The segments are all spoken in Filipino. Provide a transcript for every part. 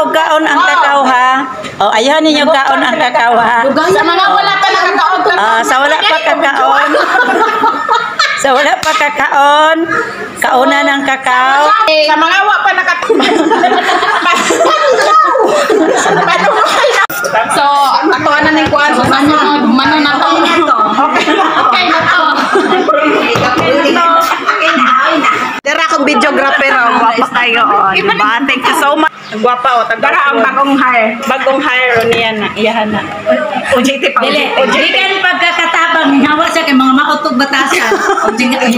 og kaon ang kakao ha. Oh, ayaw ninyo kaon ang kakao ha. Sa mga wala pa nakakaon. Sa wala pa kakaon. Sa wala pa kakaon. Kauna ng kakao. Sa mga wa pa So, natuwa na ng kuwan. So, mano na to. Okay na to. Dara akong videographer o. Gwapa kayo o. Diba? Thank you so much. Gwapa o. Dara ang bagong hire. Bagong hire o niya na. Iyahan na. OJT pa. Dili kan pagkakatabang hinawa siya kay mga mautog batasan.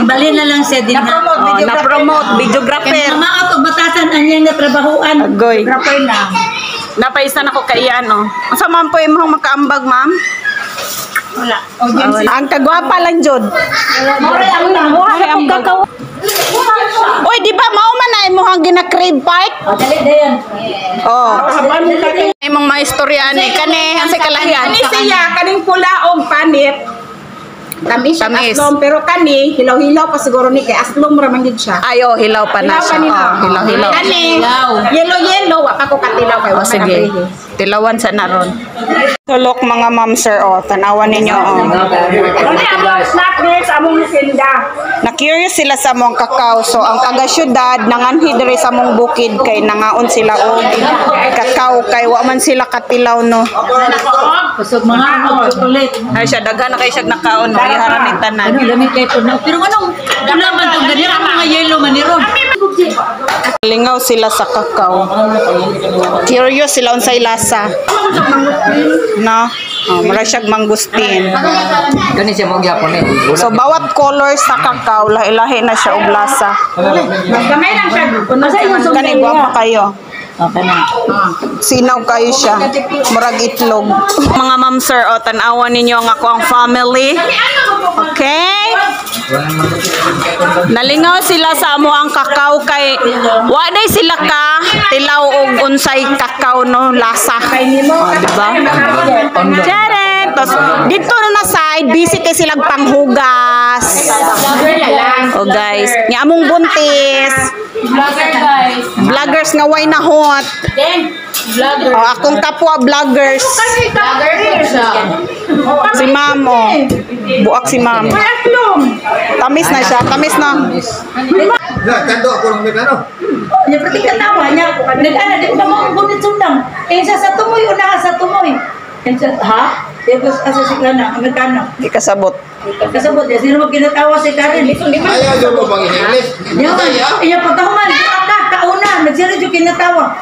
Bali na lang siya din na. Na-promote. Videographer. Kay mga mautog batasan anyang natrabahuan. Agoy. Videographer na. Napaisan ako kay iyan o. Asa man po yung mga makaambag ma'am? Wala. Ang kagwapa lang jud. Mora ang namuha Ay, ang kakao. Oy, di ba mao man na imong gina-crave park? Dali dayon. Oh. Imong maistorya ni kani ang sa kalahian. Kani siya, kaning pula og panit. Tamis siya Tamis. aslom, pero kani, hilaw-hilaw pa siguro ni kay aslom ra man gid siya. Ayo, hilaw pa na siya. Oh, hilaw-hilaw. Kani, yellow-yellow, wa pa ko katilaw kay wa Oh, sige. Tilawan sa naron. Tulok mga ma'am sir oh, tanawan ninyo oh. Kani among snack drinks among sinda. Na-curious sila sa mong kakao. So, ang taga-syudad, nanganhi diri sa mong bukid kay nangaon sila o kakao kay wa man sila katilaw no. Kusog mga chocolate. Ay siya, daghan na kay siya nakaon no. Iharan ni tanan. Ano lamig kay puno. Pero anong man tong ganira mga yellow maniron. Lingaw sila sa kakao. Curious sila unsay lasa. No? Oh, mura siyang mangustin. Kani siya mo gyapon eh. So, bawat color sa kakao, lahi-lahi na siya og lasa. Gamay lang siya. Kani, guwapa kayo. Okay na. Sinaw kayo siya. Murag itlog. Mga ma'am sir, o, tanawan ninyo ang ako ang family. Okay? Nalingaw sila sa amo ang kakao kay waday sila ka tilaw og unsay kakao no lasa. Oh, diba? Charet! Tos, dito na side, busy kay silang panghugas. Oh guys, ni among buntis. Vloggers nga way nahot. Oh, akong kapwa vloggers. Si Ma'am oh. Buak si Ma'am. Tamis na siya, tamis na. Kando ako ng ano. Nya pati katawa nya. Nagana di ko mo gunit sundang. Kaysa sa tumoy una sa tumoy. Ha? Tapos asa sigla na Amerikano. Di kasabot. Kasabot ya sino magkinatawa si Karen. Ayaw yung mo pang English. Iya pagkahuman ka kauna nagsira jud kinatawa.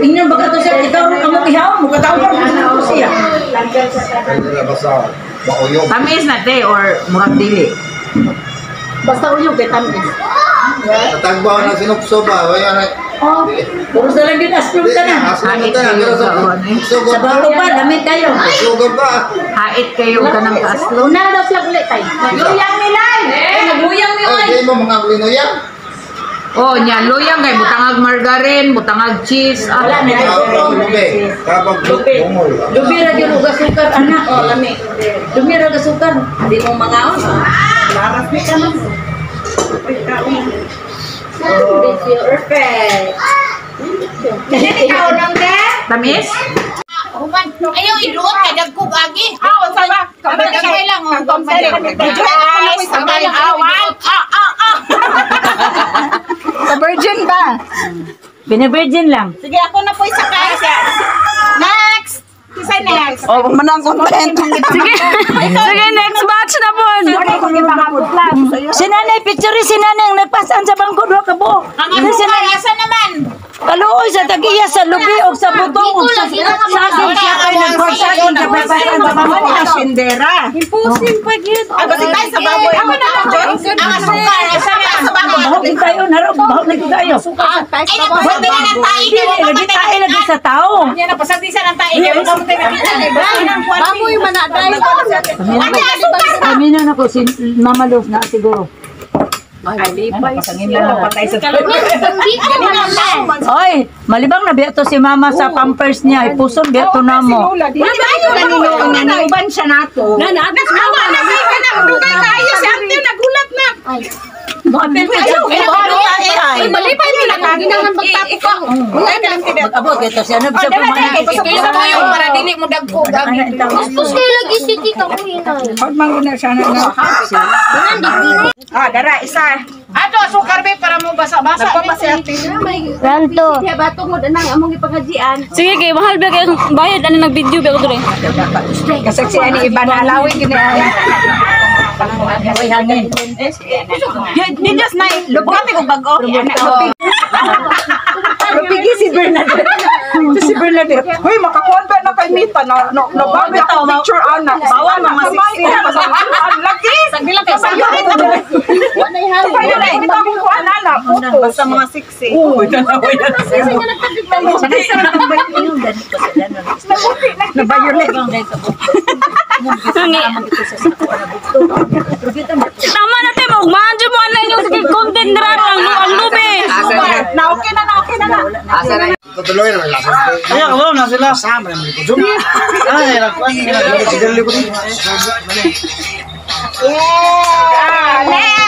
Ingnan baga to siya ikaw amo ihaw mo katawa mo siya. Basta mauyog. Tamis na te or murag dili. Basta uyog kay tamis. Tagbaw na sinupso ba? Wala na. Oh, puro sa lang din aslum ka na. Aslo ta na pero Sa bago pa dami kayo. Sugar pa. Hait kayo ka ng aslo. Una daw siya ulit tayo. Nagluyang nilay. Nagluyang Oh, di mo mga linoyang. Oh, nya loyang kay butangag margarine, butangag cheese. Wala na. Kapag bumol. Dumira gyud og sukar anak. Oh, lami. Dumira og sukar. Di mo mangaon. Laras ni ka man. Perfect. Dili ka unang te. Tamis? Ayaw iluot kay dagkog agi. Sa ba? Kamay lang oh. Guys, sabay awan. Sa virgin ba? Bine-virgin lang. Sige, ako na po isakay siya. Next! Isa next. Oh, manang content. Sige. Sige, next batch na po. Si nanay, picture si nanay ang nagpasan sa bangko do kabo. Ang ano Si nanay, asa naman? kaluoy sa tagiya sa lubi o sa butong o sa saging siya kay nagpasan sa papasan sa bangko. Sindera. Impossible pa gyud. Ako si tayo sa baboy. Ako na lang, John. Ang asukar. Isa na sa baboy. Bahog din tayo, narog, bahog din tayo. Ay, napasagdi na ng tayo. Dili, lagi tayo lagi sa tao. Yan na, pasagdi sa ng tayo. Yan ang tayo nakita. Baboy manaday. Ate, asukar. Kami na ako, si Mama Love na siguro. Pasangin lang patay sa Oy, malibang na biyato si Mama sa pampers niya, ipuson biyato na mo. Uban siya nato. Nana, Nakawa na kayo na. Dugay kayo. Si Ate nagulat na. Malipay mo lang. Ginangan magtapos ka. Abot ito siya na siya Kaya sa tuyo para dili mo dagko agi. Tapos kayo lagi si Tita ko hinay. Dara, isa. Ato asukar be para mo basa-basa. Ranto. Kaya bato mo danang among ipagajian. Sige, kay mahal ba kayo bayad ano nag-video ba ko dre? Kasaksiyan ni Iban Alawin gini. Hoy hangin. Di just na lubot ko bago. Pigi si Bernadette. Si Bernadette. Hoy, makakonta na kay Mita na bago ito picture ana. Bawal mga siksi. Laki. Sagdi lang kayo. Wanay hangin. Ito mo ko ana. Basta mga siksi. Tama na tayo, magmanjo mo ano yung sige content na ang lube. Okay na. Tutuloy na lang. Kaya ko na sila. Sama naman ito. Zoom. Ay, nagkuhan nila. Siguro ko. Next!